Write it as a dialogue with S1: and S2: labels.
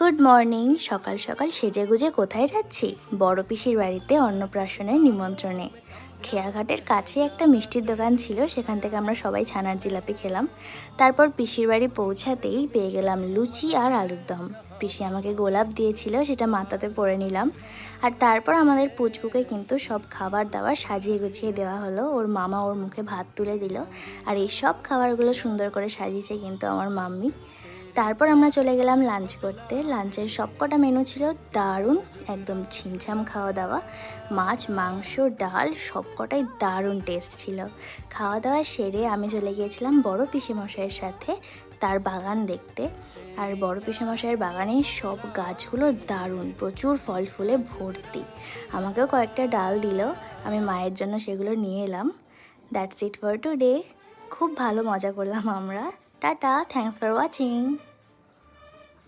S1: Good morning. সকাল সকাল সেজেগুজে কোথায় যাচ্ছি? বড় পিসির বাড়িতে অন্নপ্রাশনের নিমন্ত্রণে। খেয়াঘাটের কাছে একটা মিষ্টির দোকান ছিল, সেখান থেকে আমরা সবাই ছানার জিলাপি খেলাম। তারপর পিসির বাড়ি পৌঁছাতেই পেয়ে গেলাম লুচি আর আলুর দম। পিসি আমাকে গোলাপ দিয়েছিল, সেটা মাথাতে পরে নিলাম। আর তারপর আমাদের পুচকুকে কিন্তু সব খাবার দাবার সাজিয়ে গুছিয়ে দেওয়া হলো। ওর মামা ওর মুখে ভাত তুলে দিল, আর এই সব খাবারগুলো সুন্দর করে সাজিয়েছে কিন্তু আমার মাম্মি। তারপর আমরা চলে গেলাম লাঞ্চ করতে। লাঞ্চের সবকটা মেনু ছিল দারুণ, একদম ছিমছাম খাওয়া দাওয়া। মাছ, মাংস, ডাল সবকটাই দারুণ টেস্ট ছিল। খাওয়া দাওয়া সেরে আমি চলে গিয়েছিলাম বড় পিসেমশাইয়ের সাথে তার বাগান দেখতে। আর বড় পিসেমশাইয়ের বাগানে সব গাছগুলো দারুণ, প্রচুর ফল ফুলে ভর্তি। আমাকেও কয়েকটা ডাল দিল, আমি মায়ের জন্য সেগুলো নিয়ে এলাম। That's it for today. খুব ভালো মজা করলাম আমরা। Tata, thanks for watching.